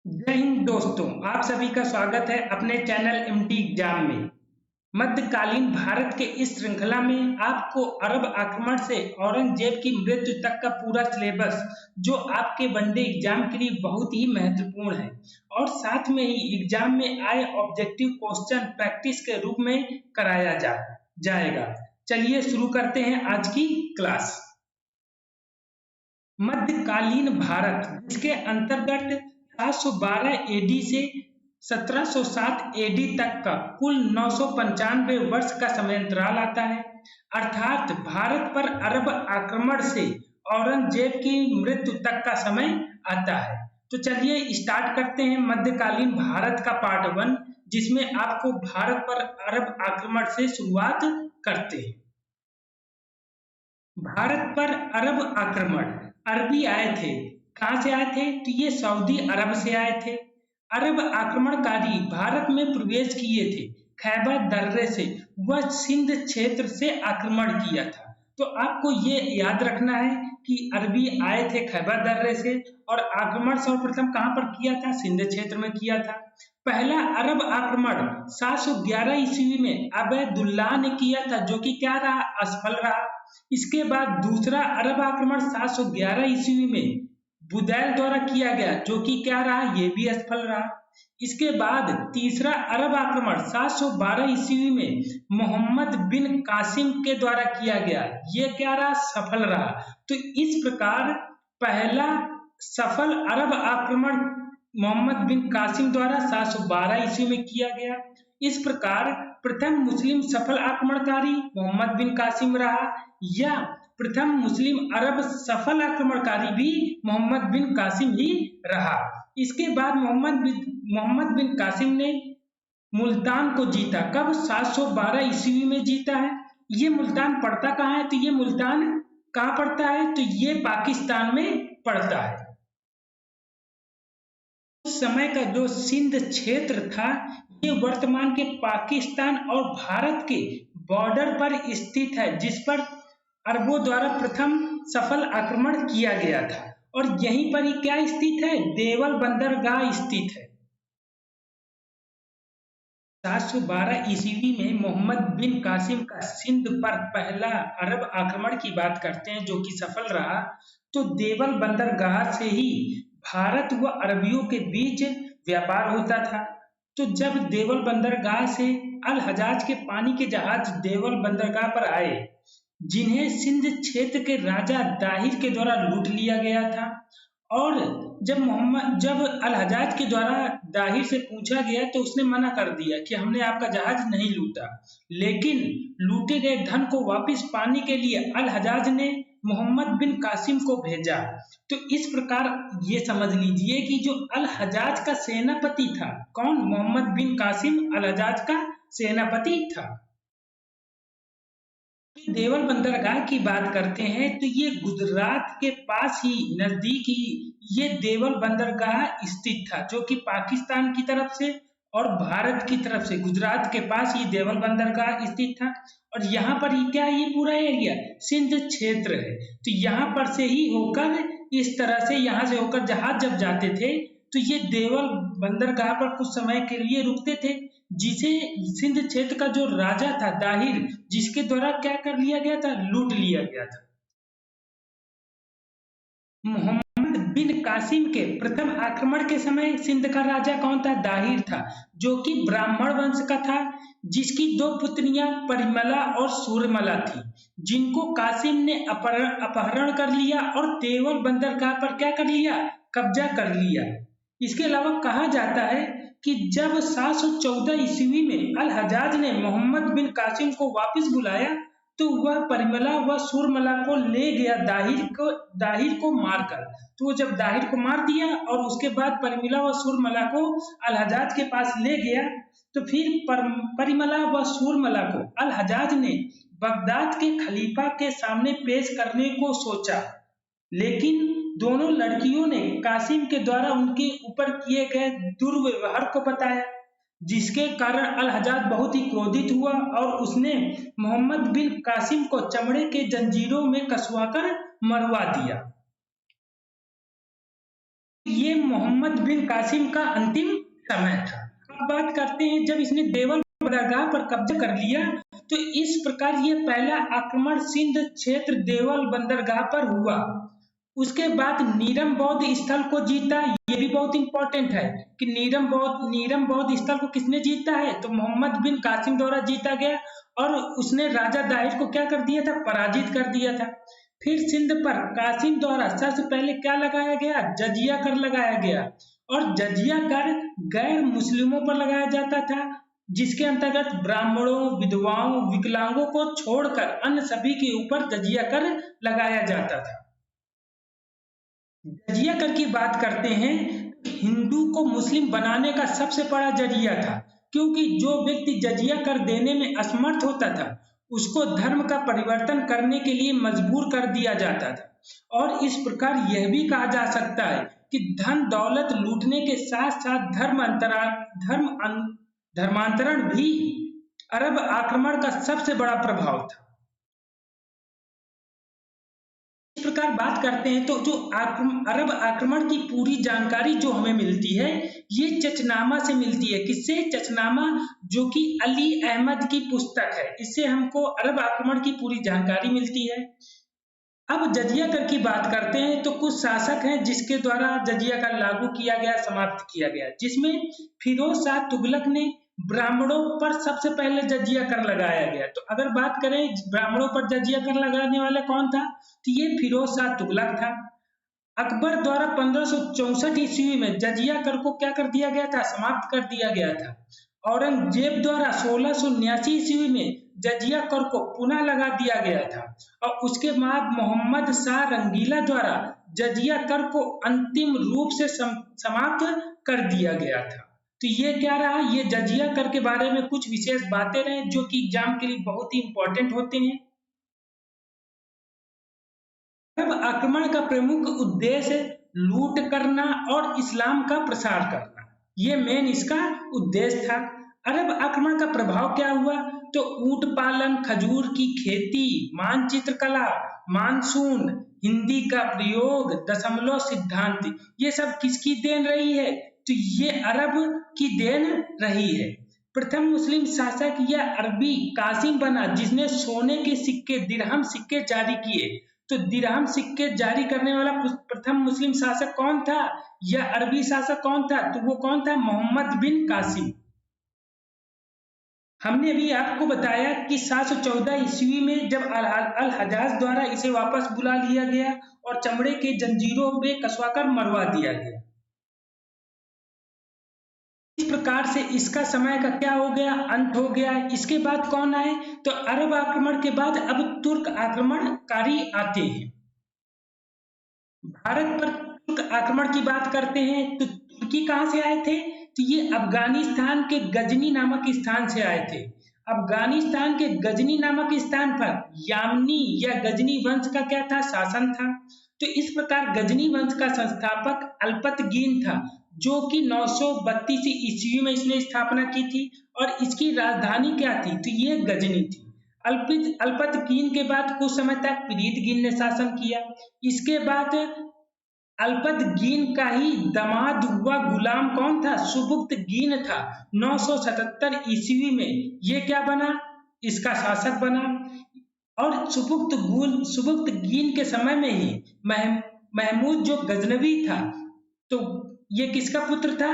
जय हिंद दोस्तों, आप सभी का स्वागत है अपने चैनल एमटी एग्जाम में। मध्यकालीन भारत के इस श्रृंखला में आपको अरब आक्रमण से औरंगजेब की मृत्यु तक का पूरा सिलेबस जो आपके वनडे एग्जाम के लिए बहुत ही महत्वपूर्ण है और साथ में ही एग्जाम में आए ऑब्जेक्टिव क्वेश्चन प्रैक्टिस के रूप में कराया जाएगा। चलिए शुरू करते हैं आज की क्लास। मध्यकालीन भारत, जिसके अंतर्गत 712 एडी से 1707 एडी तक का कुल 995 वर्ष का समयांतराल आता है, अर्थात भारत पर अरब आक्रमण से औरंगजेब की मृत्यु तक का समय आता है। तो चलिए स्टार्ट करते हैं मध्यकालीन भारत का पार्ट 1, जिसमें आपको भारत पर अरब आक्रमण से शुरुआत करते हैं। भारत पर अरब आक्रमण, अरबी आए थे। कहां से आए थे? तो ये सऊदी अरब से आए थे। अरब आक्रमणकारी भारत में प्रवेश किए थे खैबर दर्रे से, वह सिंध क्षेत्र से आक्रमण किया था। तो आपको ये याद रखना है कि अरबी आए थे खैबर दर्रे से और आक्रमण सर्वप्रथम कहां पर किया था? सिंध क्षेत्र में किया था। पहला अरब आक्रमण 711 ईस्वी में अबैदुल्लाह ने किया था, जो कि क्या रहा? असफल रहा। इसके बाद दूसरा अरब आक्रमण 711 ईस्वी में बुदैल द्वारा किया गया, जो कि क्या रहा? ये भी असफल रहा। इसके बाद तीसरा अरब आक्रमण 712 ईस्वी में मोहम्मद बिन कासिम के द्वारा किया गया, ये क्या रहा? सफल रहा। तो इस प्रकार पहला सफल अरब आक्रमण मोहम्मद बिन कासिम द्वारा 712 ईस्वी में किया गया। इस प्रकार प्रथम मुस्लिम सफल आक्रमणकारी मोहम्मद बिन कासिम रहा, या प्रथम मुस्लिम अरब सफल आक्रमणकारी भी मोहम्मद बिन कासिम ही रहा। इसके बाद मोहम्मद बिन कासिम ने मुल्तान को जीता। कब? 712 ईस्वी में जीता है। ये मुल्तान पड़ता कहाँ है? तो ये मुल्तान कहाँ पड़ता है? तो ये पाकिस्तान में पड़ता है। उस समय का जो सिंध क्षेत्र था, ये वर्तमान के पाकिस्तान और भारत के बॉर्डर पर स्थित है, जिस पर अरबों द्वारा प्रथम सफल आक्रमण किया गया था। और यहीं पर ही क्या स्थित है? देवल बंदरगाह स्थित है। 712 ईस्वी में मोहम्मद बिन कासिम का सिंध पर पहला अरब आक्रमण की बात करते हैं, जो कि सफल रहा। तो देवल बंदरगाह से ही भारत व अरबियों के बीच व्यापार होता था। तो जब देवल बंदरगाह से अल हजाज के पानी के जहाज देवल बंदरगाह पर आए, जिन्हें सिंध क्षेत्र के राजा दाहिर के द्वारा लूट लिया गया था, और जब अल हजाज के द्वारा दाहिर से पूछा गया तो उसने मना कर दिया कि हमने आपका जहाज नहीं लूटा, लेकिन लूटे गए धन को वापस पाने के लिए अल हजाज ने मोहम्मद बिन कासिम को भेजा। तो इस प्रकार ये समझ लीजिए कि जो अल हजाज का सेनापति था, कौन? मोहम्मद बिन कासिम अल हजाज का सेनापति था। देवल बंदरगाह की बात करते हैं तो ये गुजरात के पास ही, नजदीक ही ये देवल बंदरगाह स्थित था, जो कि पाकिस्तान की तरफ से और भारत की तरफ से गुजरात के पास ये देवल बंदरगाह स्थित था। और यहाँ पर ही क्या, ये पूरा एरिया सिंध क्षेत्र है। तो यहाँ पर से ही होकर, इस तरह से यहाँ से होकर जहाज जब जाते थे तो ये देवल बंदरगाह पर कुछ समय के लिए रुकते थे, जिसे सिंध क्षेत्र का जो राजा था दाहिर, जिसके द्वारा क्या कर लिया गया था? लूट लिया गया था। मोहम्मद बिन कासिम के प्रथम आक्रमण के समय सिंध का राजा कौन था? दाहिर था, जो कि ब्राह्मण वंश का था, जिसकी दो पुत्रियां परिमला और सूरमला थी, जिनको कासिम ने अपहरण कर लिया और देवल बंदरगाह पर क्या कर लिया? कब्जा कर लिया। इसके अलावा कहा जाता है कि जब 714 ईस्वी में अल हजाज ने मोहम्मद बिन कासिम को वापस बुलाया, तो वह परिमला व सूरमला को ले गया दाहिर को मारकर। तो वो जब दाहिर को मार दिया और उसके बाद परिमला व सूरमला को अल हजाज के पास ले गया, तो फिर परिमला व सूरमला को अल हजाज ने बगदाद के खलीफा के सामने पेश करने को सोचा, लेकिन दोनों लड़कियों ने कासिम के द्वारा उनके ऊपर किए गए दुर्व्यवहार को बताया, जिसके कारण अल हजाज बहुत ही क्रोधित हुआ और उसने मोहम्मद बिन कासिम को चमड़े के जंजीरों में कसवाकर मरवा दिया। ये मोहम्मद बिन कासिम का अंतिम समय था। अब बात करते हैं जब इसने देवल बंदरगाह पर कब्जा कर लिया, तो इस प्रकार ये पहला आक्रमण सिंध क्षेत्र देवल बंदरगाह पर हुआ। उसके बाद नीरम बौद्ध स्थल को जीता। ये भी बहुत इंपॉर्टेंट है कि नीरम बौद्ध स्थल को किसने जीता है, तो मोहम्मद बिन कासिम द्वारा जीता गया और उसने राजा दाहिर को क्या कर दिया था, पराजित कर दिया था। फिर सिंध पर कासिम द्वारा सबसे पहले क्या लगाया गया, जजिया कर लगाया गया और जजिया कर गैर मुस्लिमों पर लगाया जाता था, जिसके अंतर्गत ब्राह्मणों, विधवाओं, विकलांगों को छोड़कर अन्य सभी के ऊपर जजिया कर लगाया जाता था। जजिया कर की बात करते हैं, हिंदू को मुस्लिम बनाने का सबसे बड़ा जरिया था, क्योंकि जो व्यक्ति जजिया कर देने में असमर्थ होता था उसको धर्म का परिवर्तन करने के लिए मजबूर कर दिया जाता था। और इस प्रकार यह भी कहा जा सकता है कि धन दौलत लूटने के साथ साथ धर्मांतरण भी अरब आक्रमण का सबसे बड़ा प्रभाव था। इस प्रकार बात करते हैं तो जो अरब आक्रमण की पूरी जानकारी जो हमें मिलती है ये चचनामा से मिलती है। किससे? चचनामा, जो कि अली अहमद की पुस्तक है। इससे हमको अरब आक्रमण की पूरी जानकारी मिलती है। अब जजिया कर की बात करते हैं तो कुछ शासक हैं जिसके द्वारा जजिया कर लागू किया गया, समाप्त किया गया, जिसमें फिरोज शाह तुगलक ने ब्राह्मणों पर सबसे पहले जजिया कर लगाया गया। तो अगर बात करें ब्राह्मणों पर जजिया कर लगाने वाला कौन था, तो ये फिरोज शाह तुगलक था। अकबर द्वारा 1564 ईस्वी में जजिया कर को क्या कर दिया गया था, समाप्त कर दिया गया था। औरंगजेब द्वारा 1679 ईस्वी में जजिया कर को पुनः लगा दिया गया था और उसके बाद मोहम्मद शाह रंगीला द्वारा जजिया कर को अंतिम रूप से समाप्त कर दिया गया था। तो ये क्या रहा, ये जजिया कर के बारे में कुछ विशेष बातें रहे जो कि एग्जाम के लिए बहुत ही इंपॉर्टेंट होते हैं। अरब आक्रमण का प्रमुख उद्देश्य लूट करना और इस्लाम का प्रसार करना, ये मेन इसका उद्देश्य था। अरब आक्रमण का प्रभाव क्या हुआ, तो ऊंट पालन, खजूर की खेती, मानचित्र कला, मानसून, हिंदी का प्रयोग, दशमलव सिद्धांत, ये सब किसकी देन रही है, तो ये अरब की देन रही है। प्रथम मुस्लिम शासक यह अरबी कासिम बना जिसने सोने के सिक्के, दिरहम सिक्के जारी किए। तो दिरहम सिक्के जारी करने वाला प्रथम मुस्लिम शासक कौन था, यह अरबी शासक कौन था, तो वो कौन था, मोहम्मद बिन कासिम। हमने अभी आपको बताया कि 714 ईस्वी में जब अल हजाज द्वारा इसे वापस बुला लिया गया और चमड़े के जंजीरों पे कसवाकर मरवा दिया गया। इस प्रकार से इसका समय का क्या हो गया, अंत हो गया। इसके बाद कौन आए, तो अरब आक्रमण के बाद अब तुर्क आक्रमणकारी आते हैं। भारत पर तुर्क आक्रमण की बात करते हैं तो तुर्की कहां से आए थे, तो ये अफगानिस्तान के गजनी नामक स्थान से आए थे। अफगानिस्तान के गजनी नामक स्थान पर यामनी या गजनी वंश का क्या था, शासन था। तो इस प्रकार गजनी वंश का संस्थापक अल्पतगीन था, जो कि 932 ईस्वी में इसने स्थापना की थी और इसकी राजधानी क्या थी, तो ये गजनी थी। अल्पतगीन के बाद कुछ समय तक प्रीतगीन ने शासन किया। इसके बाद अल्पतगीन का ही दामाद हुआ गुलाम कौन था, सुबुक्तगीन था। 977 ईस्वी में ये क्या बना, इसका शासक बना। और सुबुक्तगीन के समय में ही महमूद जो गजनवी था, तो ये किसका पुत्र था,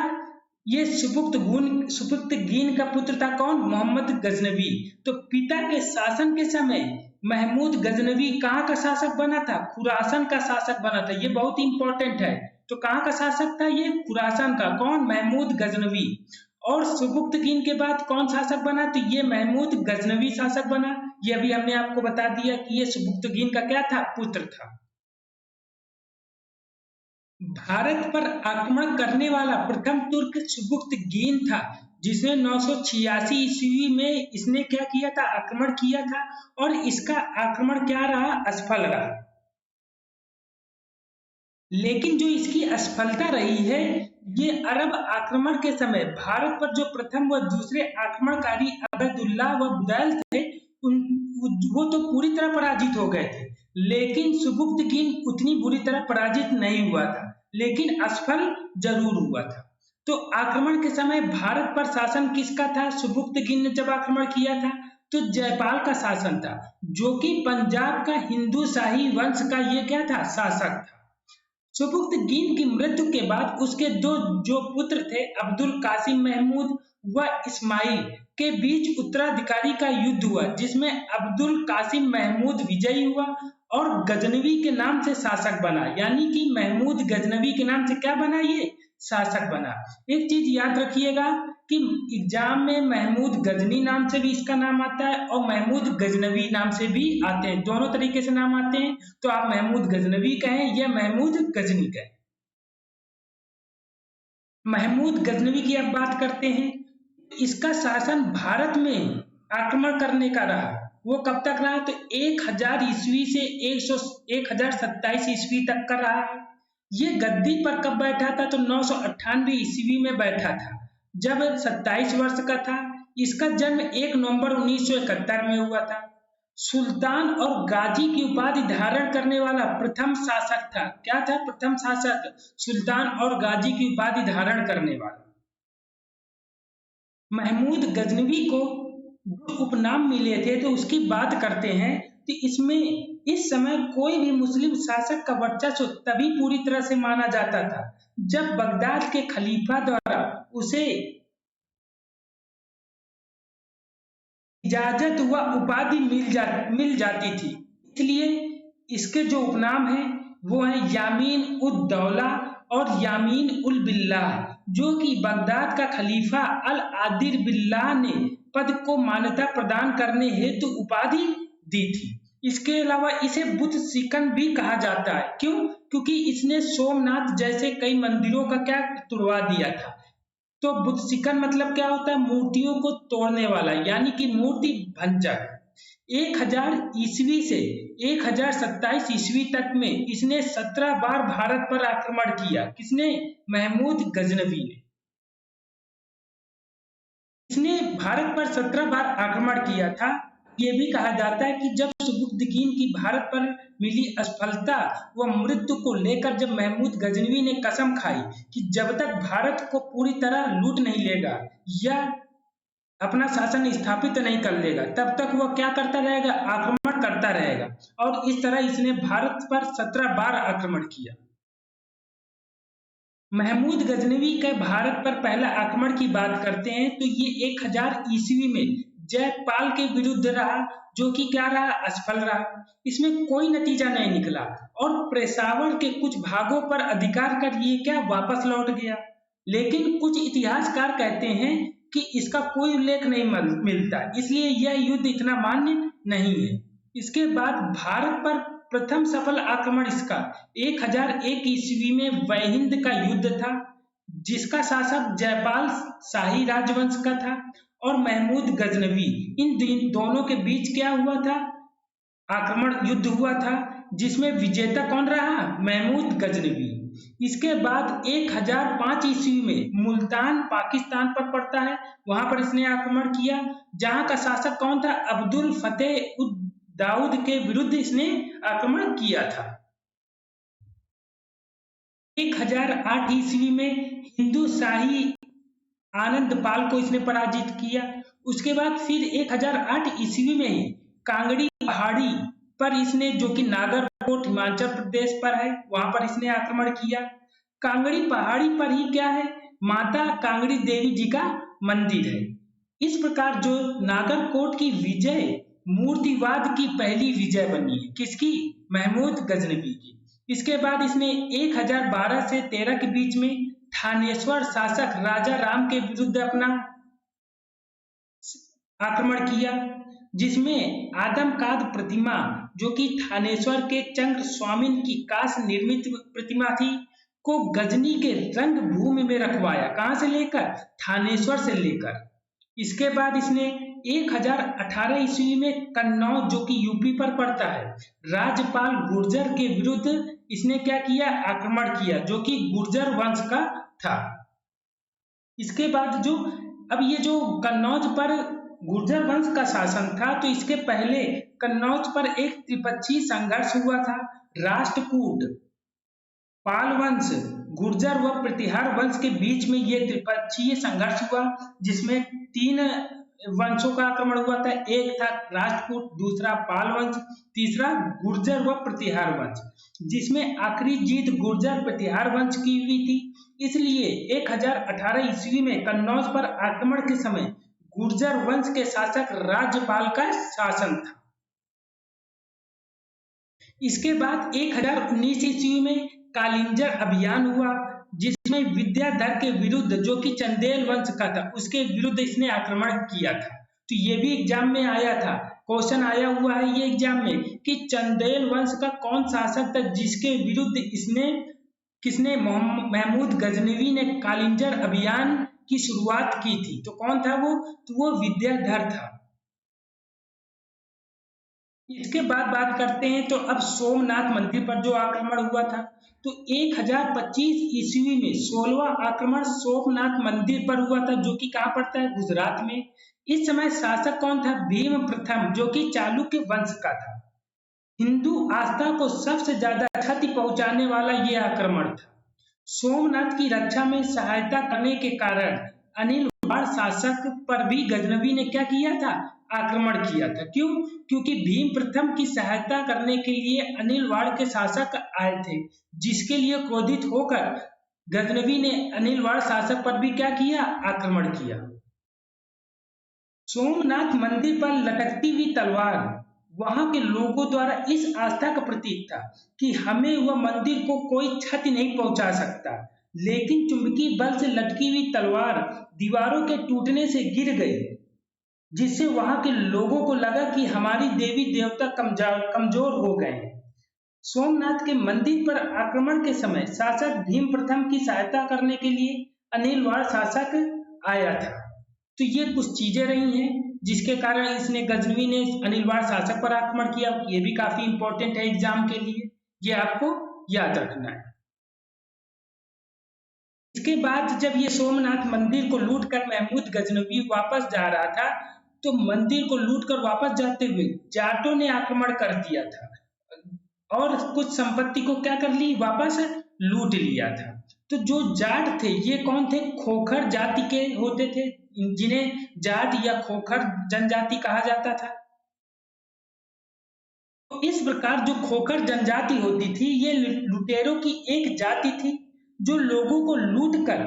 ये सुबुक्तगीन का पुत्र था। कौन, मोहम्मद गजनवी। तो पिता के शासन के समय महमूद गजनवी कहाँ का शासक बना था, खुरासन का शासक बना था। ये बहुत इंपॉर्टेंट है। तो कहाँ का शासक था, ये खुरासन का। कौन, महमूद गजनवी। और सुबुक्तगीन के बाद कौन शासक बना, तो ये महमूद गजनवी शासक बना। ये अभी हमने आपको बता दिया कि ये सुबुक्तगीन का क्या था, पुत्र था। भारत पर आक्रमण करने वाला प्रथम तुर्क सुबुक्तगीन था, जिसने 986 ईस्वी में इसने क्या किया था, आक्रमण किया था। और इसका आक्रमण क्या रहा, असफल रहा। लेकिन जो इसकी असफलता रही है, ये अरब आक्रमण के समय भारत पर जो प्रथम व दूसरे आक्रमणकारी अबदुल्लाह व बुदैल थे, वो तो पूरी तरह पराजित हो गए थे। लेकिन सुबुक्तगीन उतनी बुरी तरह पराजित नहीं हुआ था। लेकिन असफल जरूर हुआ था। तो आक्रमण के समय भारत पर शासन किसका था? सुबुक्तगिन ने जब आक्रमण किया था तो जयपाल का शासन था, जो कि पंजाब का हिंदू शाही वंश का ये क्या था? शासक था। सुबुक्तगिन की मृत्यु के बाद उसके दो जो पुत्र थे, अब्दुल कासिम महमूद व इस्माइल के बीच उत्तराधिकारी का युद्ध हुआ, जिसमें अब्दुल कासिम महमूद विजयी हुआ और गजनवी के नाम से शासक बना। यानी कि महमूद गजनवी के नाम से क्या बना? ये शासक बना। एक चीज याद रखिएगा कि एग्जाम में महमूद गजनी नाम से भी इसका नाम आता है और महमूद गजनवी नाम से भी आते हैं, दोनों तरीके से नाम आते हैं। तो आप महमूद गजनवी कहें या महमूद गजनी कहें। महमूद गजनवी की अब बात करते हैं। इसका शासन भारत में आक्रमण करने का रहा। वो कब तक रहा? तो 1000 ईस्वी से 1027 ईस्वी तक का रहा है। ये गद्दी पर कब बैठा था? तो 998 ईस्वी में बैठा था, जब 27 वर्ष का था। इसका जन्म 1 नवंबर 1971 में हुआ था। सुल्तान और गाजी की उपाधि धारण करने वाला प्रथम शासक था। क्या था? प्रथम शासक, सुल्तान और गाजी की उपाधि धारण करने वाला। महमूद गजनवी को जो उपनाम मिले थे तो उसकी बात करते हैं। तो इसमें इस समय कोई भी मुस्लिम शासक का वर्चस्व तभी पूरी तरह से माना जाता था जब बगदाद के खलीफा द्वारा उसे इजाजत व उपाधि मिल जाती थी। इसलिए इसके जो उपनाम हैं वो हैं यामीन उद दौला और यामीन उल बिल्लाह, जो कि बगदाद का खलीफा अल आदिर बिल्लाह ने पद को मान्यता प्रदान करने हेतु उपाधि दी थी। इसके अलावा इसे बुत सिकन भी कहा जाता है। क्यों? क्योंकि इसने सोमनाथ जैसे कई मंदिरों का क्या तुड़वा दिया था। तो बुत सिकन मतलब क्या होता है? मूर्तियों को तोड़ने वाला, यानी कि मूर्ति भंजक। 1000 ईस्वी से 1027 ईस्वी तक में इसने 17 बार भारत पर आक्रमण किया। किसने? महमूद गजनवी ने। इसने भारत पर 17 बार आक्रमण किया था। ये भी कहा जाता है कि जब सुबुक्तगिन की भारत पर मिली असफलता व मृत्यु को लेकर जब महमूद गजनवी ने कसम खाई कि जब तक भारत को पूरी तरह लूट नहीं लेगा या अपना शासन स्थापित नहीं कर लेगा, तब तक वह क्या करता रहेगा? आक्रमण करता रहेगा। और इस तरह इसने भारत पर 17 बार आक्रमण किया। महमूद गजनवी के भारत पर पहला आक्रमण की बात करते हैं तो ये 1000 ईस्वी में जयपाल के विरुद्ध रहा, जो कि क्या रहा? असफल रहा। इसमें कोई नतीजा नहीं निकला और पेशावर के कुछ भागों पर अधिकार कर ये क्या वापस लौट गया। लेकिन कुछ इतिहासकार कहते हैं कि इसका कोई उल्लेख नहीं मिलता, इसलिए यह युद्ध इतना मान्य नहीं है। इसके बाद भारत पर प्रथम सफल आक्रमण इसका 1001 ईस्वी में वहिंद का युद्ध था, जिसका शासक जयपाल शाही राजवंश का था और महमूद गजनवी, इन दोनों के बीच क्या हुआ था? आक्रमण युद्ध हुआ था, जिसमें विजेता कौन रहा? महमूद गजनवी। इसके बाद 1005 ईस्वी में मुल्तान पाकिस्तान पर पड़ता है, वहां पर इसने आक्रमण किया, जहां का शासक कौन था? अब्दुल फतेह उद दाऊद के विरुद्ध इसने आक्रमण किया था। 1008 ईस्वी में हिंदू शाही आनंद पाल को इसने पराजित किया। उसके बाद फिर 1008 ईस्वी में ही कांगड़ी पहाड़ी पर इसने, जो कि नागरकोट हिमाचल प्रदेश पर है, वहां पर इसने आक्रमण किया। कांगड़ी पहाड़ी पर ही क्या है? माता कांगड़ी देवी जी का मंदिर है। इस प्रकार जो नागरकोट की विजय मूर्तिवाद की पहली विजय बनी है। किसकी? महमूद गजनवी की। इसके बाद इसने 1012 से 13 के बीच में थानेश्वर शासक राजा राम के विरुद्ध अपना आक्रमण किया, जिसमें आदमकाद प्रतिमा, जो कि थानेश्वर के चंद्र स्वामिन की काश निर्मित प्रतिमा थी, को गजनी के रंग भूमि में रखवाया। कहां से लेकर? थानेश्वर से लेकर। इसके बाद इसने 1018 ईस्वी में कन्नौज, जो कि यूपी पर पड़ता है, राजपाल गुर्जर के विरुद्ध इसने क्या किया? आक्रमण किया, जो कि गुर्जर वंश का था। इसके बाद अब ये जो कन्नौज पर गुर्जर वंश का शासन था, तो इसके पहले कन्नौज पर एक त्रिपक्षीय संघर्ष हुआ था। राष्ट्रकूट पाल वंश, गुर्जर व प्रतिहार वंश के बीच में ये त्रिपक्षीय संघर्ष हुआ, जिसमें 3 वंशों का आक्रमण हुआ था। एक था राष्ट्रकूट, दूसरा पाल वंश, तीसरा गुर्जर व प्रतिहार वंश, जिसमें आखिरी जीत गुर्जर प्रतिहार वंश की हुई थी। इसलिए 1018 ईस्वी में कन्नौज पर आक्रमण के समय गुर्जर वंश के शासक राज्यपाल का शासन था। इसके बाद 1019 ईस्वी में कालिंजर अभियान हुआ, जिसमें विद्याधर के विरुद्ध, जो कि चंदेल वंश का था, उसके विरुद्ध इसने आक्रमण किया था। तो ये भी एग्जाम में आया था, क्वेश्चन आया हुआ है ये एग्जाम में कि चंदेल वंश का कौन शासक था जिसके विरुद्ध किसने महमूद गजनवी ने कालिंजर अभियान की शुरुआत की थी। तो कौन था वो? तो वो विद्याधर था। इसके बाद बात करते हैं तो अब सोमनाथ मंदिर पर जो आक्रमण हुआ था, तो 1025 ईस्वी में 16वां आक्रमण सोमनाथ मंदिर पर हुआ था, जो कि कहाँ पड़ता है? गुजरात में। इस समय शासक कौन था? भीम प्रथम, जो कि चालुक्य वंश का था। हिंदू आस्था को सबसे ज्यादा क्षति पहुंचाने वाला यह आक्रमण था। सोमनाथ की रक्षा में सहायता करने के कारण अनिल वाड़ शासक पर भी गजनवी ने क्या किया था? आक्रमण किया था। क्यों? क्योंकि भीम प्रथम की सहायता करने के लिए अनिल वाड़ के शासक आए थे, जिसके लिए क्रोधित होकर गजनवी ने अनिल वाड़ शासक पर भी क्या किया? आक्रमण किया। सोमनाथ मंदिर पर लटकती हुई तलवार वहां के लोगों द्वारा इस आस्था का प्रतीक था कि हमें वह मंदिर को कोई क्षति नहीं पहुंचा सकता। लेकिन चुंबकीय बल से लटकी हुई तलवार दीवारों के टूटने से गिर गई, जिससे वहां के लोगों को लगा कि हमारी देवी देवता कमजोर हो गए। सोमनाथ के मंदिर पर आक्रमण के समय शासक भीम प्रथम की सहायता करने के लिए अनिल वाड़ शासक आया था। तो ये कुछ चीजें रही हैं जिसके कारण इसने गजनवी ने अनिल वाड़ शासक पर आक्रमण किया। ये भी काफी इंपॉर्टेंट है एग्जाम के लिए, ये आपको याद रखना है। इसके बाद जब ये सोमनाथ मंदिर को लूटकर महमूद गजनवी वापस जा रहा था, तो मंदिर को लूटकर वापस जाते हुए जाटों ने आक्रमण कर दिया था और कुछ संपत्ति को क्या कर ली? वापस लूट लिया था। तो जो जाट थे ये कौन थे? खोखर जाति के होते थे, जिन्हें जाट या खोखर जनजाति कहा जाता था। तो इस प्रकार जो खोखर जनजाति होती थी ये लुटेरों की एक जाति थी जो लोगों को लूटकर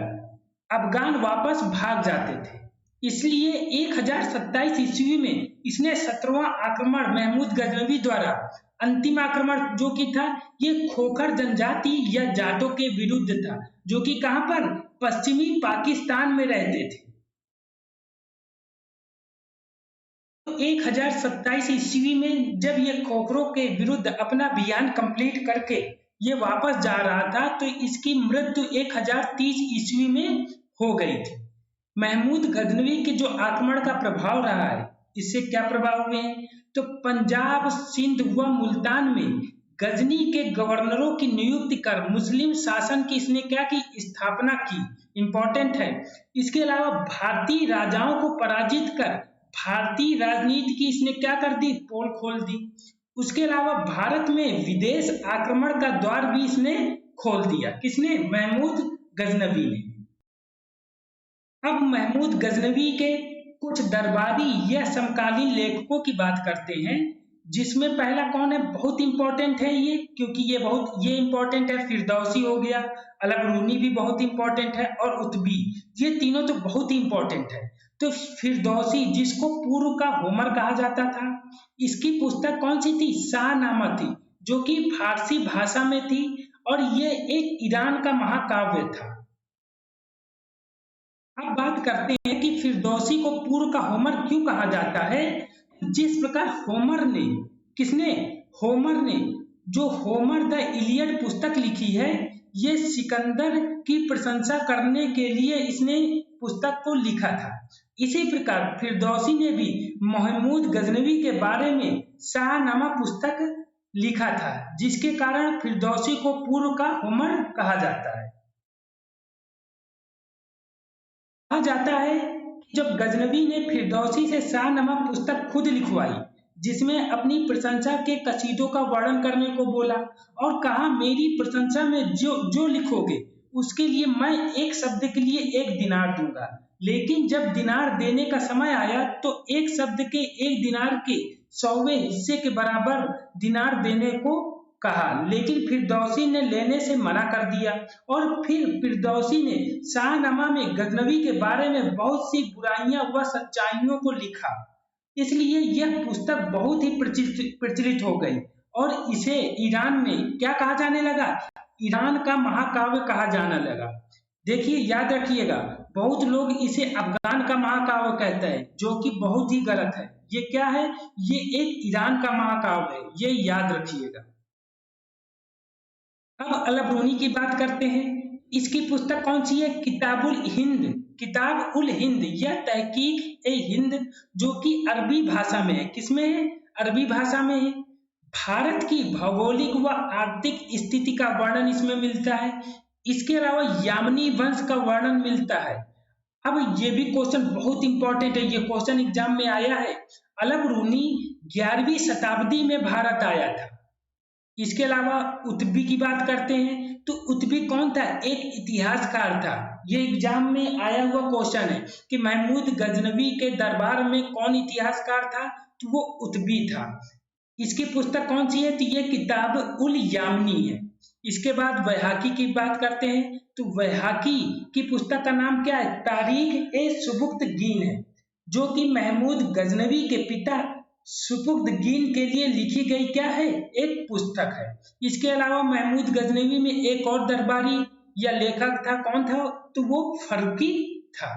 अफगान वापस भाग जाते थे। इसलिए 1027 ईस्वी में इसने 17वां आक्रमण महमूद गजनवी द्वारा, अंतिम आक्रमण जो कि था ये खोखर जनजाति या जाटों के विरुद्ध था, जो कि कहां पर? पश्चिमी पाकिस्तान में रहते थे। 1027 ईस्वी में जब ये खोखरों के विरुद्ध अपना अभियान कंप्लीट करके ये वापस जा रहा था, तो इसकी मृत्यु 1030 ईस्वी में हो गई थी। महमूद गजनवी के जो आक्रमण का प्रभाव रहा है, इससे क्या प्रभाव हुए हैं? तो पंजाब, सिंध व मुल्तान में गजनी के गवर्नरों की नियुक्ति कर मुस्लिम शासन की इसने क्या की? स्थापना की। इंपॉर्टेंट है। इसके अलावा भारतीय राजाओं को पराजित कर भारतीय राजनीति की इसने क्या कर दी? पोल खोल दी। उसके अलावा भारत में विदेश आक्रमण का द्वार भी इसने खोल दिया। किसने? महमूद गजनवी ने। अब महमूद गजनवी के कुछ दरबारी या समकालीन लेखकों की बात करते हैं, जिसमें पहला कौन है? बहुत इंपॉर्टेंट है ये, क्योंकि ये इंपॉर्टेंट है। फिरदौसी हो गया, अलबरूनी भी बहुत इंपॉर्टेंट है, और उत्बी, ये तीनों तो बहुत इंपॉर्टेंट है। तो फिरदौसी, जिसको पूर्व का होमर कहा जाता था, इसकी पुस्तक कौन सी थी? शाहनामा थी, जो कि फारसी भाषा में थी और ये एक ईरान का महाकाव्य था। अब बात करते हैं कि फिरदौसी को पूर्व का होमर क्यों कहा जाता है। जिस प्रकार होमर ने, किसने? होमर ने जो होमर द इलियड पुस्तक लिखी है, ये सिकंदर की प्रशंसा करने के लिए इसने पुस्तक को लिखा था। इसी प्रकार फिरदौसी ने भी महमूद गजनवी के बारे में शाहनामा पुस्तक लिखा था, जिसके कारण फिरदौसी को पूर्व का होमर कहा जाता है। कहा जाता है कि जब गजनवी ने फिरदौसी से शाहनामा पुस्तक खुद लिखवाई, जिसमें अपनी प्रशंसा के कसीदों का वर्णन करने को बोला और कहा मेरी प्रशंसा में जो जो लिखोगे उसके लिए मैं एक शब्द के लिए 1 दिनार दूंगा। लेकिन जब दिनार देने का समय आया तो एक शब्द के 1 दिनार के 100वें हिस्से के बराबर दिनार देने को कहा, लेकिन फिरदौसी ने लेने से मना कर दिया। और फिर फिरदौसी ने शाहनामा में गजनवी के बारे में बहुत सी बुराइयां व सच्चाइयों को लिखा, इसलिए यह पुस्तक बहुत ही प्रचलित हो गई और इसे ईरान में क्या कहा जाने लगा, ईरान का महाकाव्य कहा जाने लगा। देखिए याद रखिएगा, बहुत लोग इसे अफगान का महाकाव्य कहते हैं, जो कि बहुत ही गलत है। ये क्या है, ये एक ईरान का महाकाव्य है, ये याद रखिएगा। अब अलबरूनी की बात करते हैं। इसकी पुस्तक कौन सी है, किताबुल हिंद। यह तहकीक ए हिंद जो कि अरबी भाषा में है। किसमें है, अरबी भाषा में है। भारत की भौगोलिक व आर्थिक स्थिति का वर्णन इसमें मिलता है। इसके अलावा यामनी वंश का वर्णन मिलता है। अब ये भी क्वेश्चन बहुत इंपॉर्टेंट है, ये क्वेश्चन एग्जाम में आया है। अलबरूनी 11वीं शताब्दी में भारत आया था। इसके अलावा उत्बी की बात करते हैं तो उत्बी कौन था, एक इतिहासकार था। ये एग्जाम में आया हुआ क्वेश्चन है कि महमूद गजनवी के दरबार में कौन इतिहासकार था, तो वो उत्बी था। इसकी पुस्तक कौन सी है, तो ये किताब उल यामनी है। इसके बाद वैहाकी की बात करते हैं तो वैहाकी की पुस्तक का नाम क्या है, तारीख ए सुबुक्तगीन है, जो कि महमूद गजनवी के पिता सुपुर्दगीन के लिए लिखी गई क्या है, एक पुस्तक है। इसके अलावा महमूद गजनवी में एक और दरबारी या लेखक था, कौन था, तो वो फर्रुकी था।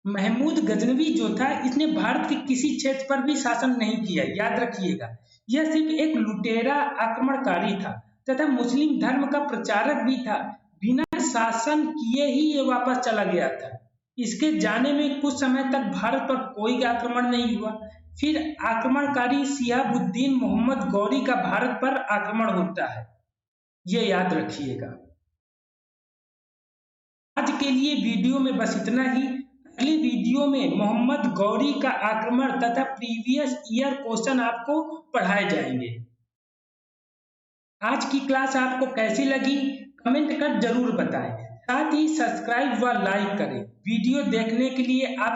महमूद गजनवी जो था, इसने भारत के किसी क्षेत्र पर भी शासन नहीं किया, याद रखिएगा। यह सिर्फ एक लुटेरा आक्रमणकारी था तथा मुस्लिम धर्म का प्रचारक भी था। बिना शासन किए ही ये वापस चला गया था। इसके जाने में कुछ समय तक भारत पर कोई आक्रमण नहीं हुआ। फिर आक्रमणकारी शिहाबुद्दीन मोहम्मद गौरी का भारत पर आक्रमण होता है, ये याद रखिएगा। आज के लिए वीडियो में बस इतना ही। अगली वीडियो में मोहम्मद गौरी का आक्रमण तथा प्रीवियस ईयर क्वेश्चन आपको पढ़ाए जाएंगे। आज की क्लास आपको कैसी लगी कमेंट कर जरूर बताएं। साथ ही सब्सक्राइब व लाइक करें। वीडियो देखने के लिए आप